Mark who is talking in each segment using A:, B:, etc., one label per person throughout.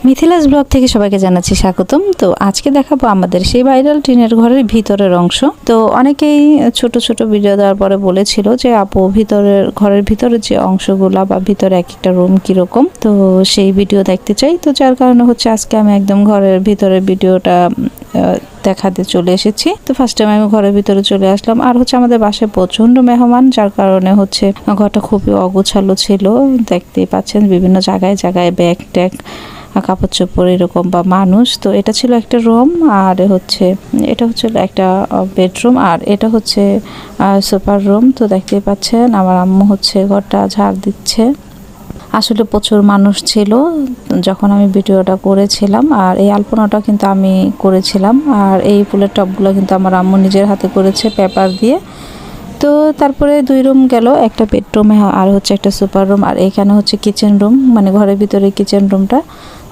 A: Mithila's blog থেকে সবাইকে জানাচ্ছি স্বাগতম। তো আজকে দেখাবো আমাদের সেই ভাইরাল টিনের ঘরের ভিতরের অংশ। তো অনেকেই ছোট ছোট ভিডিও দেওয়ার পরে বলেছিল যে আপু ঘরের ভিতরে যে অংশগুলা বা ভিতরে এক একটা রুম কিরকম, তো সেই ভিডিও দেখতে চাই। তো যার কারণে হচ্ছে আজকে আমি একদম ঘরের ভিতরের ভিডিওটা দেখাতে চলে এসেছি। তো ফার্স্ট টাইম আমি ঘরের ভিতরে চলে আসলাম। আর হচ্ছে আমাদের বাসায় প্রচন্ড মেহমান, যার কারণে হচ্ছে ঘরটা খুবই অগোছালো ছিল। দেখতেই পাচ্ছেন বিভিন্ন জায়গায় জায়গায় ব্যাগ ট্যাগ, কাপড় চোপড় এরকম বা মানুষ। তো এটা ছিল একটা রুম, আর এটা হচ্ছে একটা বেডরুম, আর এটা হচ্ছে সুপার রুম। তো দেখতেই পাচ্ছেন আমার আম্মু হচ্ছে ঘরটা ঝাড় দিচ্ছে। আসলে প্রচুর মানুষ ছিল যখন আমি ভিডিওটা করেছিলাম, আর এই আলপনাটা কিন্তু আমি করেছিলাম। আর এই ফুলের টবগুলো কিন্তু আমার আম্মু নিজের হাতে করেছে পেপার দিয়ে। তো তারপরে 2 রুম গেল, একটা বেডরুমে আর হচ্ছে একটা সুপার রুম, আর এখানে হচ্ছে কিচেন রুম, মানে ঘরের ভিতরে কিচেন রুমটা।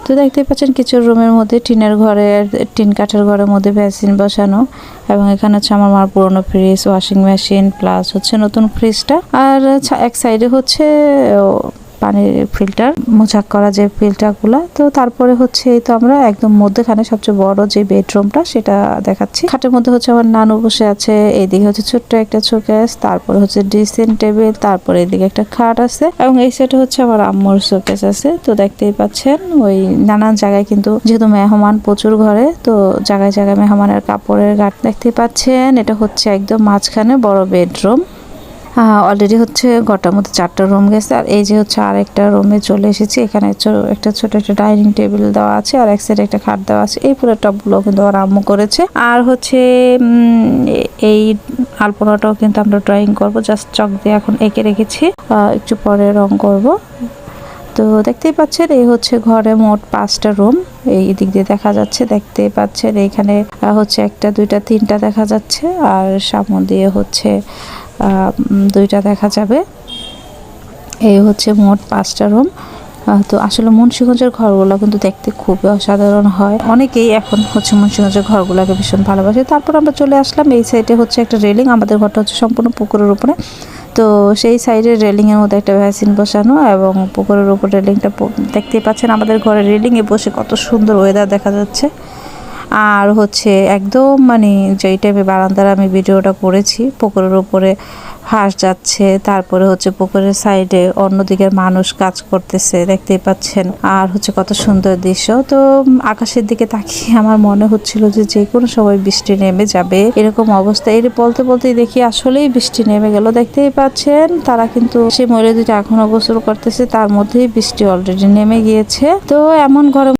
A: তো দেখতে পাচ্ছেন কিচেন রুমের মধ্যে টিন কাঠের ঘরের মধ্যে ভ্যাসলিন বসানো, এবং এখানে হচ্ছে আমার মার পুরোনো ফ্রিজ, ওয়াশিং মেশিন, প্লাস হচ্ছে নতুন ফ্রিজটা। আর এক সাইডে হচ্ছে পানির ফিল্টার, মোছাক করা যে ফিল্টারগুলো। তো তারপরে হচ্ছে এই তো আমরা একদম মধ্যখানে সবচেয়ে বড় যে বেডরুমটা সেটা দেখাচ্ছি। খাটের মধ্যে হচ্ছে আমার নানু বসে আছে, এইদিকে হচ্ছে ছোট্ট একটা শোকেস, তারপরে হচ্ছে ড্রেসিং টেবিল, তারপরে এদিকে একটা খাট আছে, এবং এই সাইডে হচ্ছে আমার আম্মুর শোকেস আছে। তো দেখতেই পাচ্ছেন ওই নানান জায়গায়, কিন্তু যেহেতু মেহমান প্রচুর ঘরে, তো জায়গায় জায়গায় মেহমানের কাপড়ের গাঁট দেখতেই পাচ্ছেন। এটা হচ্ছে একদম মাঝখানে বড় বেডরুম। অলরেডি হচ্ছে ঘরটার মধ্যে 4টা রুম গেছে, আর এই যে হচ্ছে আরেকটা রুমে চলে এসেছি। এখানে একটা ছোট একটা ডাইনিং টেবিল দেওয়া আছে, আর এক সাইডে একটা খাট দেওয়া আছে। এই পুরো টপগুলো কিন্তু আমার আম্মু করেছে। আর হচ্ছে এই আলপনাটাও কিন্তু আমরা ড্রয়িং করব, জাস্ট চক দিয়ে এখন এঁকে রেখেছি, একটু পরে রং করব। তো দেখতেই পাচ্ছেন এই হচ্ছে ঘরে মোট 5টা রুম এই দিক দিয়ে দেখা যাচ্ছে। দেখতেই পাচ্ছেন এইখানে হচ্ছে 1টা 2টা 3টা দেখা যাচ্ছে, আর সামনে দিয়ে হচ্ছে 2টা দেখা যাবে। এই হচ্ছে মোট 5টা রুম। তো আসলে মুন্সিগঞ্জের ঘরগুলো কিন্তু দেখতে খুবই অসাধারণ হয়। অনেকেই এখন হচ্ছে মুন্সিগঞ্জের ঘরগুলোকে ভীষণ ভালোবাসে। তারপর আমরা চলে আসলাম এই সাইডে হচ্ছে একটা রেলিং। আমাদের ঘরটা হচ্ছে সম্পূর্ণ পুকুরের উপরে, তো সেই সাইডের রেলিংয়ের মধ্যে একটা ভ্যাসিন বসানো, এবং পুকুরের উপর রেলিংটা দেখতেই পাচ্ছেন। আমাদের ঘরের রেলিংয়ে বসে কত সুন্দর ওয়েদার দেখা যাচ্ছে। আর হচ্ছে একদম মানে যেই টাইপের বারান্দার আমি ভিডিওটা করেছি, পুকুরের উপরে হাঁস যাচ্ছে, তারপরে হচ্ছে পুকুরের সাইডে অন্যদিকের মানুষ কাজ করতেছে, দেখতেই পাচ্ছেন। আর হচ্ছে কত সুন্দর দৃশ্য। তো আকাশের দিকে তাকিয়ে আমার মনে হচ্ছিল যে কোনো সময় বৃষ্টি নেমে যাবে এরকম অবস্থা। এর বলতে বলতেই দেখি আসলেই বৃষ্টি নেমে গেল। দেখতেই পাচ্ছেন তারা কিন্তু সেই মহিলা দুটো এখনো গোসল করতেছে, তার মধ্যেই বৃষ্টি অলরেডি নেমে গিয়েছে। তো এমন ঘরে